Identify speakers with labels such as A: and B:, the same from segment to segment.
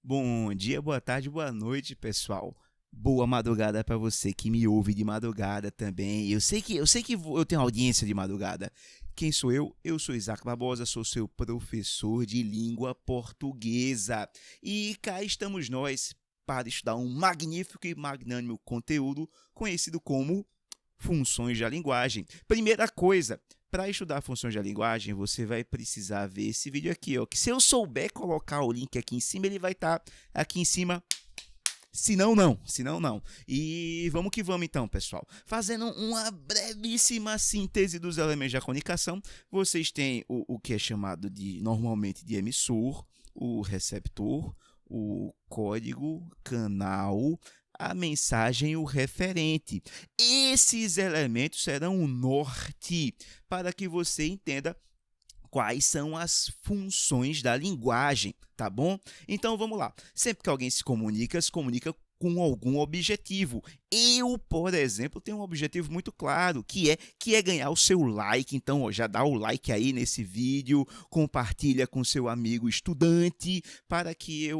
A: Bom dia, boa tarde, boa noite, pessoal. Boa madrugada para você que me ouve de madrugada também. Eu tenho audiência de madrugada. Quem sou eu? Eu sou Isaac Barbosa, sou seu professor de língua portuguesa. E cá estamos nós para estudar um magnífico e magnânimo conteúdo conhecido como funções da linguagem. Primeira coisa, para estudar funções da linguagem, você vai precisar ver esse vídeo aqui, ó, que se eu souber colocar o link aqui em cima, ele vai estar aqui em cima. Se não, não. E vamos que vamos então, pessoal. Fazendo uma brevíssima síntese dos elementos da comunicação, vocês têm o que é chamado normalmente de emissor, o receptor, o código, canal, a mensagem e o referente. Esses elementos serão o norte para que você entenda quais são as funções da linguagem, tá bom? Então vamos lá. Sempre que alguém se comunica com algum objetivo. Eu, por exemplo, tenho um objetivo muito claro, que é ganhar o seu like. Então, ó, já dá o like aí nesse vídeo, compartilha com seu amigo estudante para que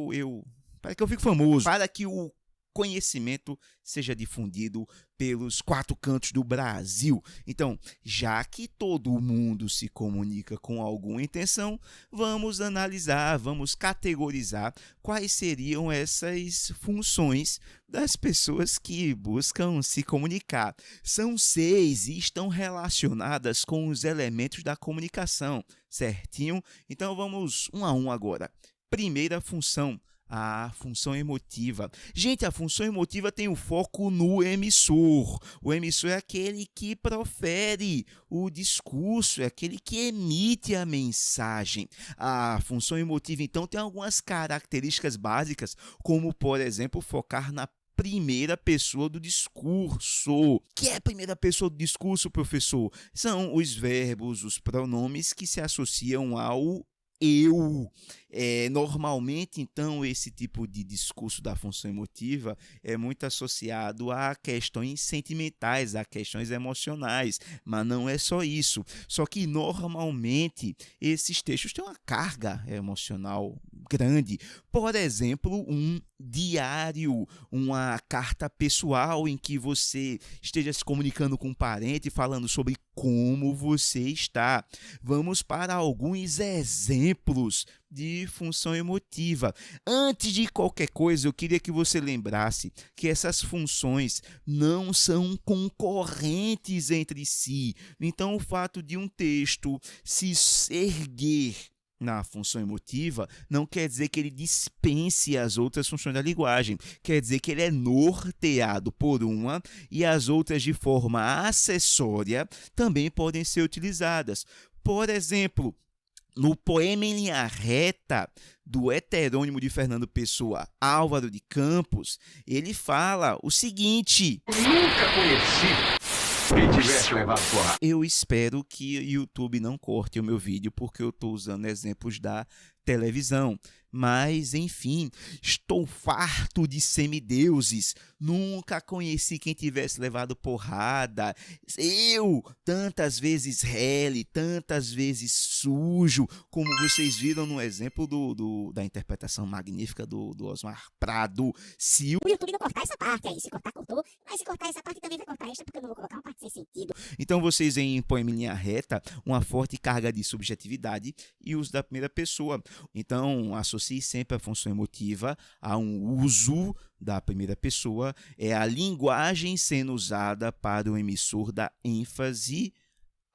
A: para que eu fique famoso, para que o conhecimento seja difundido pelos quatro cantos do Brasil. Então, já que todo mundo se comunica com alguma intenção, vamos analisar, vamos categorizar quais seriam essas funções das pessoas que buscam se comunicar. São 6 e estão relacionadas com os elementos da comunicação, certinho? Então, vamos um a um agora. Primeira função, a função emotiva. Gente, a função emotiva tem o foco no emissor. O emissor é aquele que profere o discurso, é aquele que emite a mensagem. A função emotiva, então, tem algumas características básicas, como, por exemplo, focar na primeira pessoa do discurso. Que é a primeira pessoa do discurso, professor? São os verbos, os pronomes que se associam ao eu. Normalmente, então, esse tipo de discurso da função emotiva é muito associado a questões sentimentais, a questões emocionais, mas não é só isso. Só que, normalmente, esses textos têm uma carga emocional grande. Por exemplo, um diário, uma carta pessoal em que você esteja se comunicando com um parente, falando sobre como você está. Vamos para alguns exemplos de função emotiva. Antes de qualquer coisa, eu queria que você lembrasse que essas funções não são concorrentes entre si. Então, o fato de um texto se erguer na função emotiva não quer dizer que ele dispense as outras funções da linguagem. Quer dizer que ele é norteado por uma e as outras, de forma acessória, também podem ser utilizadas. Por exemplo, no poema em linha reta do heterônimo de Fernando Pessoa, Álvaro de Campos, ele fala o seguinte:
B: Nunca conheci quem tivesse levado porrada.
A: Eu espero que o YouTube não corte o meu vídeo porque eu estou usando exemplos da televisão. Mas, enfim, estou farto de semideuses. Nunca conheci quem tivesse levado porrada. Eu, tantas vezes rele, tantas vezes sujo, como vocês viram no exemplo da interpretação magnífica do Osmar Prado. Se
C: O YouTube não cortar essa parte aí, se cortar, cortou, mas se cortar essa parte também vai cortar esta, porque eu não vou colocar uma parte sem sentido.
A: Então vocês veem em poema em linha reta uma forte carga de subjetividade e uso da primeira pessoa. Então associe sempre a função emotiva a um uso da primeira pessoa. É a linguagem sendo usada para o emissor dar ênfase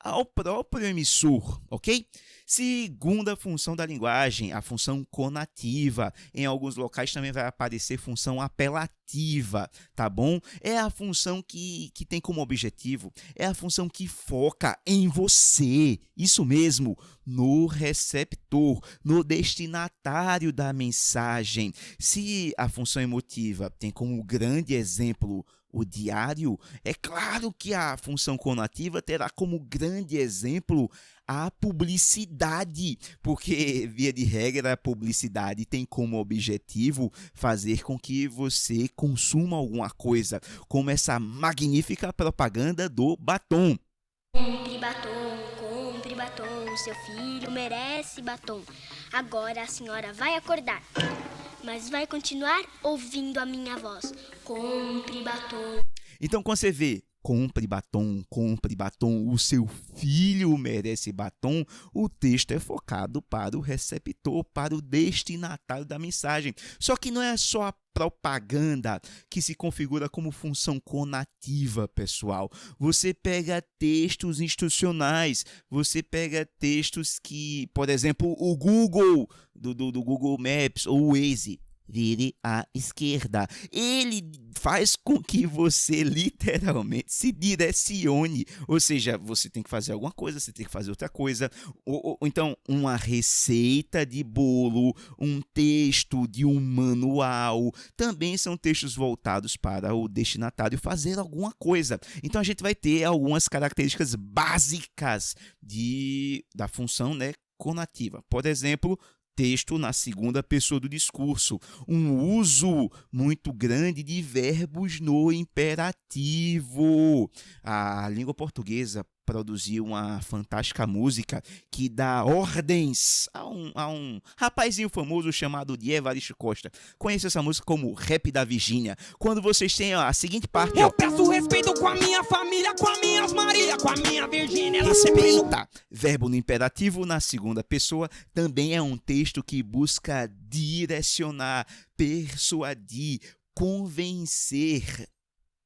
A: ao próprio emissor, ok? Segunda função da linguagem, a função conativa. Em alguns locais também vai aparecer função apelativa, tá bom? É a função que tem como objetivo, é a função que foca em você, isso mesmo, no receptor, no destinatário da mensagem. Se a função emotiva tem como grande exemplo o diário, é claro que a função conativa terá como grande exemplo a publicidade, porque, via de regra, a publicidade tem como objetivo fazer com que você consuma alguma coisa, como essa magnífica propaganda do batom.
D: Compre batom, seu filho merece batom. Agora a senhora vai acordar. mas vai continuar ouvindo a minha voz. Compre batom.
A: Então, quando você vê compre batom, o seu filho merece batom, o texto é focado para o receptor, para o destinatário da mensagem. Só que não é só a propaganda que se configura como função conativa, pessoal. Você pega textos instrucionais, você pega textos que, por exemplo, o Google, do Google Maps ou o Waze, vire à esquerda. Ele faz com que você literalmente se direcione. Ou seja, você tem que fazer alguma coisa, você tem que fazer outra coisa. Ou então, uma receita de bolo, um texto de um manual, também são textos voltados para o destinatário fazer alguma coisa. Então, a gente vai ter algumas características básicas da função, né, conativa. Por exemplo, texto na segunda pessoa do discurso, um uso muito grande de verbos no imperativo. A língua portuguesa produziu uma fantástica música que dá ordens a um rapazinho famoso chamado de Evaristo Costa. Conheço essa música como Rap da Virgínia. Quando vocês têm a seguinte parte...
E: Eu peço respeito com a minha família, com a minha Maria, com a minha Virgínia.
A: Respeita. Verbo no imperativo na segunda pessoa também é um texto que busca direcionar, persuadir, convencer,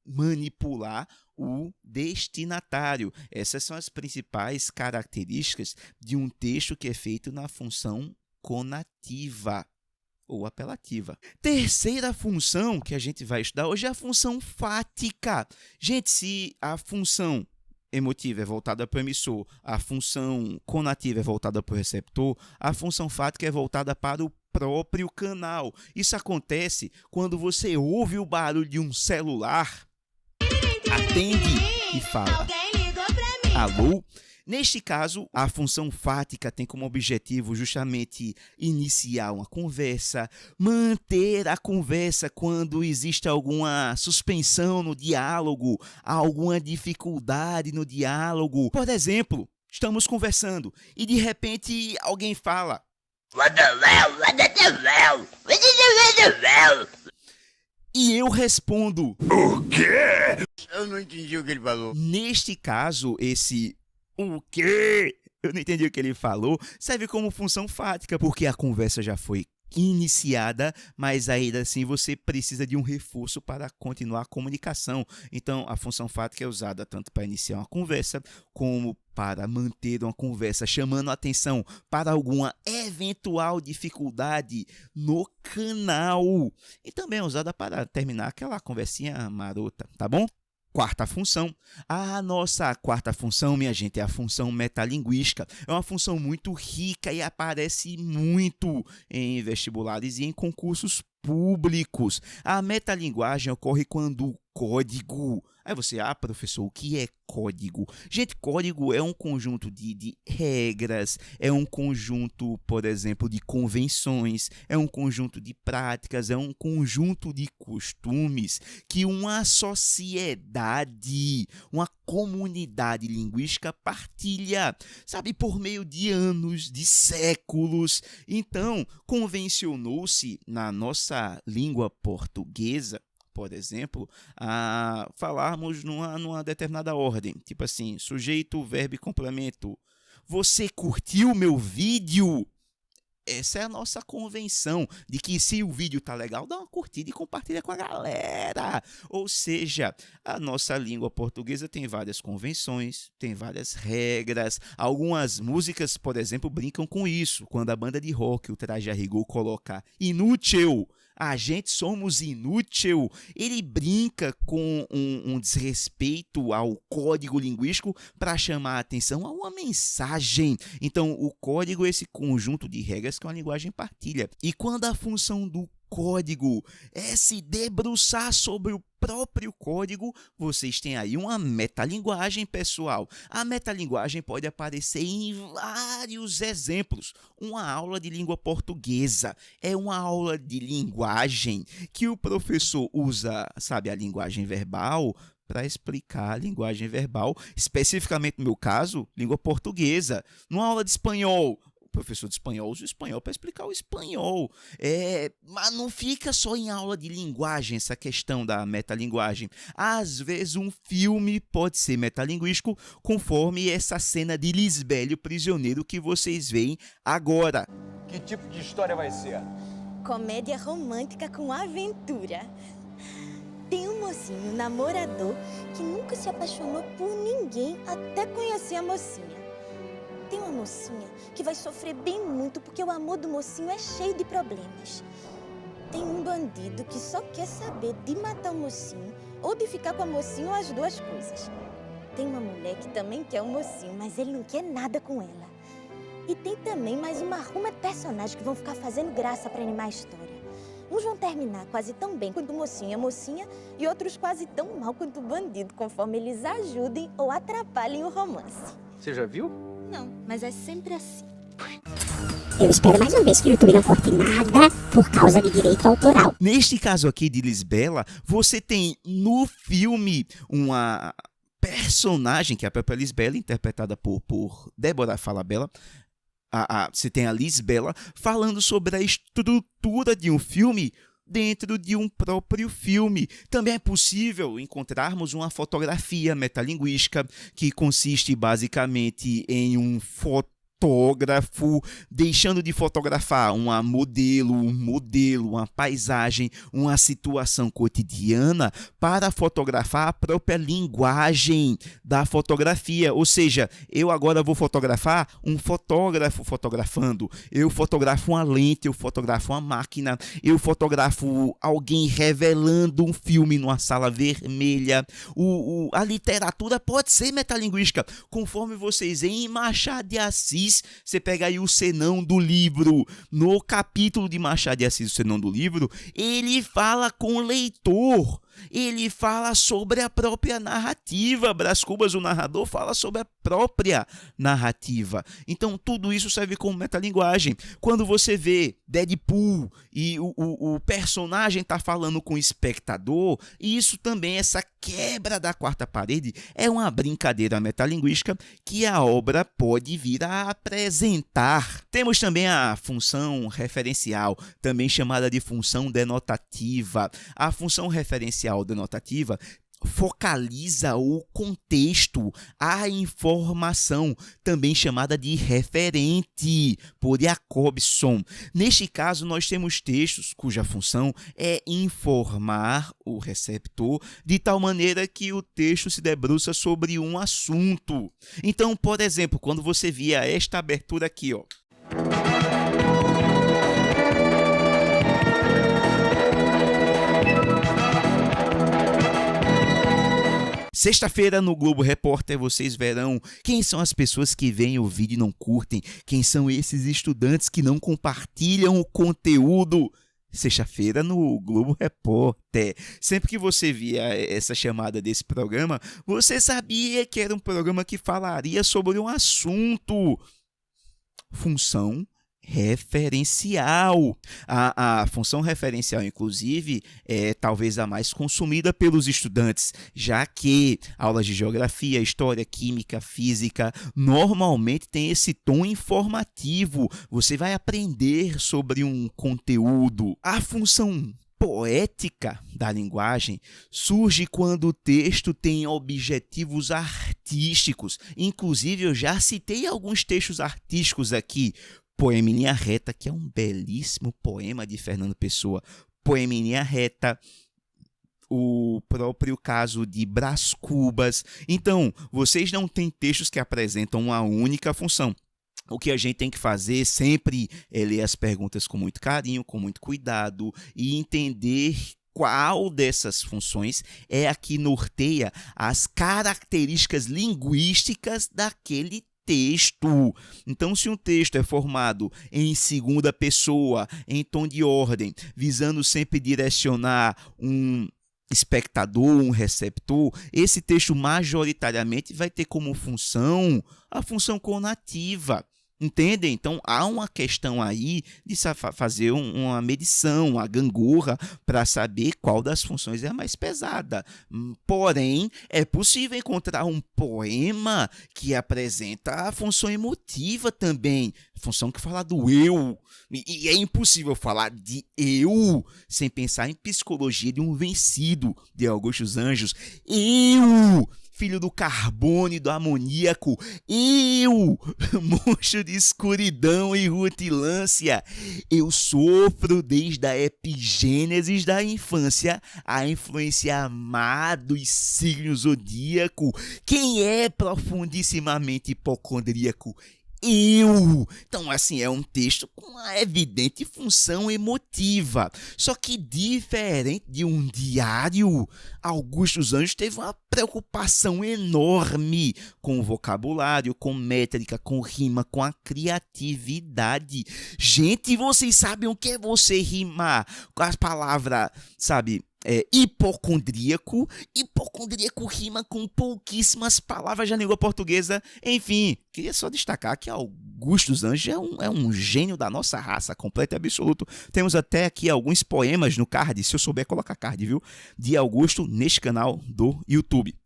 A: manipular o destinatário. Essas são as principais características de um texto que é feito na função conativa ou apelativa. Terceira função que a gente vai estudar hoje é a função fática. Gente, se a função emotiva é voltada para o emissor, a função conativa é voltada para o receptor, a função fática é voltada para o próprio canal. Isso acontece quando você ouve o barulho de um celular, atende e fala: alô? Neste caso, a função fática tem como objetivo justamente iniciar uma conversa, manter a conversa quando existe alguma suspensão no diálogo, alguma dificuldade no diálogo. Por exemplo, estamos conversando e de repente alguém fala: e eu respondo:
B: O quê? Eu não entendi o que ele falou.
A: Neste caso, esse "o quê?" eu não entendi o que ele falou, serve como função fática, porque a conversa já foi iniciada, mas ainda assim você precisa de um reforço para continuar a comunicação. Então, a função fática é usada tanto para iniciar uma conversa, como para manter uma conversa, chamando a atenção para alguma eventual dificuldade no canal. E também é usada para terminar aquela conversinha marota, tá bom? Quarta função. A nossa quarta função, minha gente, é a função metalinguística. É uma função muito rica e aparece muito em vestibulares e em concursos públicos. A metalinguagem ocorre quando o código... Aí você, professor, o que é código? Gente, código é um conjunto de regras, é um conjunto, por exemplo, de convenções, é um conjunto de práticas, é um conjunto de costumes que uma sociedade, uma comunidade linguística partilha, sabe, por meio de anos, de séculos. Então, convencionou-se na nossa língua portuguesa, por exemplo, a falarmos numa determinada ordem, tipo assim, sujeito, verbo e complemento. Você curtiu meu vídeo? Essa é a nossa convenção de que se o vídeo tá legal, dá uma curtida e compartilha com a galera. Ou seja, a nossa língua portuguesa tem várias convenções, tem várias regras. Algumas músicas, por exemplo, brincam com isso. Quando a banda de rock, o Traje a Rigor, coloca inútil, a gente somos inútil, ele brinca com um desrespeito ao código linguístico para chamar a atenção a uma mensagem. Então, o código é esse conjunto de regras que uma linguagem partilha. E quando a função do código é se debruçar sobre o próprio código, vocês têm aí uma metalinguagem, pessoal. A metalinguagem pode aparecer em vários exemplos. Uma aula de língua portuguesa é uma aula de linguagem que o professor usa, sabe, a linguagem verbal para explicar a linguagem verbal, especificamente no meu caso, língua portuguesa. Numa aula de espanhol, o professor de espanhol usa o espanhol para explicar o espanhol. Mas não fica só em aula de linguagem essa questão da metalinguagem. Às vezes um filme pode ser metalinguístico, conforme essa cena de Lisbela, o prisioneiro, que vocês veem agora.
B: Que tipo de história vai ser?
F: Comédia romântica com aventura. Tem um mocinho, um namorador, que nunca se apaixonou por ninguém até conhecer a mocinha. Tem uma mocinha que vai sofrer bem muito porque o amor do mocinho é cheio de problemas. Tem um bandido que só quer saber de matar o mocinho ou de ficar com a mocinha ou as duas coisas. Tem uma mulher que também quer o mocinho, mas ele não quer nada com ela. E tem também mais uma ruma de personagens que vão ficar fazendo graça para animar a história. Uns vão terminar quase tão bem quanto o mocinho e a mocinha, e outros quase tão mal quanto o bandido, conforme eles ajudem ou atrapalhem o romance.
B: Você já viu?
F: Não, mas é sempre assim.
C: Eu espero mais uma vez que o YouTube não corte nada por causa de direito autoral.
A: Neste caso aqui de Lisbela, você tem no filme uma personagem, que é a própria Lisbela, interpretada por Débora Falabella. Você tem a Lisbela falando sobre a estrutura de um filme dentro de um próprio filme. Também é possível encontrarmos uma fotografia metalinguística que consiste basicamente em um fotógrafo deixando de fotografar um modelo, uma paisagem, uma situação cotidiana para fotografar a própria linguagem da fotografia. Ou seja, eu agora vou fotografar um fotógrafo fotografando, eu fotografo uma lente, eu fotografo uma máquina, eu fotografo alguém revelando um filme numa sala vermelha. A literatura pode ser metalinguística, conforme vocês veem em Machado de Assis. Você pega aí o senão do livro. No capítulo de Machado de Assis, o senão do livro, ele fala com o leitor. Ele fala sobre a própria narrativa. Brás Cubas, o narrador, fala sobre a própria narrativa. Então, tudo isso serve como metalinguagem. Quando você vê Deadpool e o personagem está falando com o espectador, isso também, essa quebra da quarta parede, é uma brincadeira metalinguística que a obra pode vir a apresentar. Temos também a função referencial, também chamada de função denotativa. A função referencial denotativa focaliza o contexto, a informação, também chamada de referente, por Jacobson. Neste caso, nós temos textos cuja função é informar o receptor de tal maneira que o texto se debruça sobre um assunto. Então, por exemplo, quando você via esta abertura aqui, ó, sexta-feira no Globo Repórter vocês verão quem são as pessoas que veem o vídeo e não curtem, quem são esses estudantes que não compartilham o conteúdo. Sexta-feira no Globo Repórter. Sempre que você via essa chamada desse programa, você sabia que era um programa que falaria sobre um assunto. Função referencial. A função referencial, inclusive, é talvez a mais consumida pelos estudantes, já que aulas de geografia, história, química, física, normalmente tem esse tom informativo. Você vai aprender sobre um conteúdo. A função poética da linguagem surge quando o texto tem objetivos artísticos. Inclusive, eu já citei alguns textos artísticos aqui. Poema em linha reta, que é um belíssimo poema de Fernando Pessoa. Poema em linha reta, o próprio caso de Brás Cubas. Então, vocês não têm textos que apresentam uma única função. O que a gente tem que fazer sempre é ler as perguntas com muito carinho, com muito cuidado e entender qual dessas funções é a que norteia as características linguísticas daquele texto. Então, se um texto é formado em segunda pessoa, em tom de ordem, visando sempre direcionar um espectador, um receptor, esse texto majoritariamente vai ter como função a função conativa. Entendem? Então, há uma questão aí de fazer uma medição, uma gangorra, para saber qual das funções é a mais pesada. Porém, é possível encontrar um poema que apresenta a função emotiva também, função que fala do eu. E é impossível falar de eu sem pensar em Psicologia de um Vencido, de Augusto dos Anjos. Eu, filho do carbono e do amoníaco, eu, monstro de escuridão e rutilância, eu sofro desde a epigênesis da infância a influência má dos signos zodíaco. Quem é profundissimamente hipocondríaco? Eu. Então, assim, é um texto com uma evidente função emotiva. Só que, diferente de um diário, Augusto dos Anjos teve uma preocupação enorme com o vocabulário, com métrica, com rima, com a criatividade. Gente, vocês sabem o que é você rimar com as palavras, sabe? Hipocondríaco. Hipocondríaco rima com pouquíssimas palavras da língua portuguesa. Enfim, queria só destacar que Augusto dos Anjos é um gênio da nossa raça, completo e absoluto. Temos até aqui alguns poemas no card, se eu souber colocar card, viu? De Augusto neste canal do YouTube.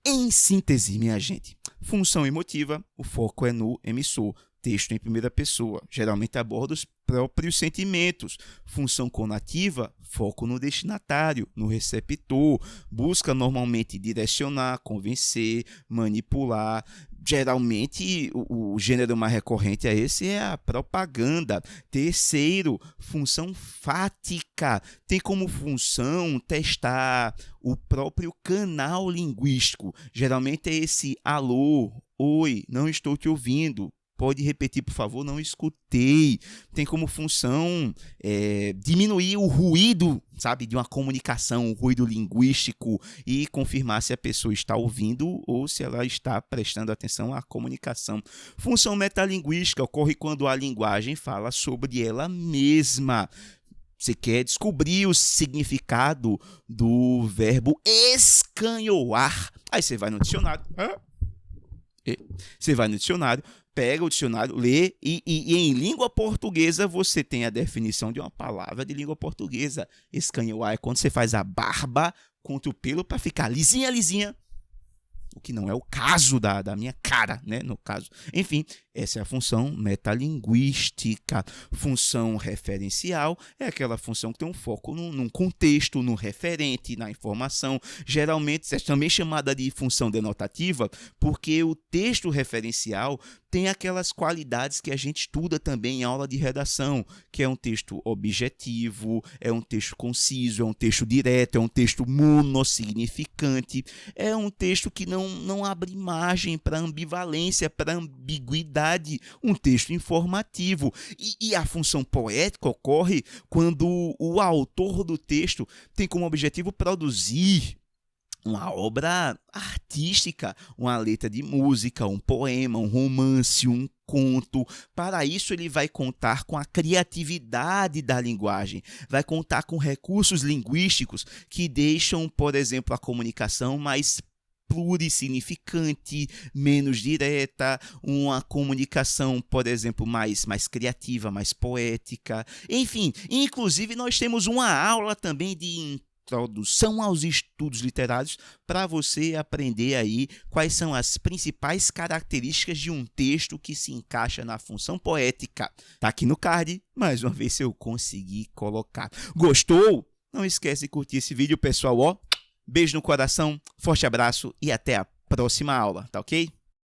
A: Em síntese, minha gente, função emotiva, o foco é no emissor. Texto em primeira pessoa, geralmente aborda os próprios sentimentos. Função conativa, foco no destinatário, no receptor. Busca normalmente direcionar, convencer, manipular. Geralmente, o gênero mais recorrente a esse é a propaganda. Terceiro, função fática. Tem como função testar o próprio canal linguístico. Geralmente é esse alô, oi, não estou te ouvindo. Pode repetir, por favor, não escutei. Tem como função diminuir o ruído, sabe, de uma comunicação, o ruído linguístico, e confirmar se a pessoa está ouvindo ou se ela está prestando atenção à comunicação. Função metalinguística ocorre quando a linguagem fala sobre ela mesma. Você quer descobrir o significado do verbo escanhoar. Aí você vai no dicionário. Pega o dicionário, lê e em língua portuguesa você tem a definição de uma palavra de língua portuguesa. Escanhoar é quando você faz a barba contra o pelo para ficar lisinha, o que não é o caso da minha cara, né, no caso. Enfim, essa é a função metalinguística. Função referencial é aquela função que tem um foco num contexto, no referente, na informação. Geralmente é também chamada de função denotativa, porque o texto referencial tem aquelas qualidades que a gente estuda também em aula de redação, que é um texto objetivo, é um texto conciso, é um texto direto, é um texto monossignificante, é um texto que não abre margem para ambivalência, para ambiguidade, um texto informativo. E a função poética ocorre quando o autor do texto tem como objetivo produzir uma obra artística, uma letra de música, um poema, um romance, um conto. Para isso, ele vai contar com a criatividade da linguagem, vai contar com recursos linguísticos que deixam, por exemplo, a comunicação mais plurissignificante, menos direta, uma comunicação, por exemplo, mais criativa, mais poética. Enfim, inclusive nós temos uma aula também de introdução aos estudos literários para você aprender aí quais são as principais características de um texto que se encaixa na função poética. Tá aqui no card, mais uma vez se eu conseguir colocar. Gostou? Não esquece de curtir esse vídeo, pessoal, ó. Beijo no coração, forte abraço e até a próxima aula, tá ok?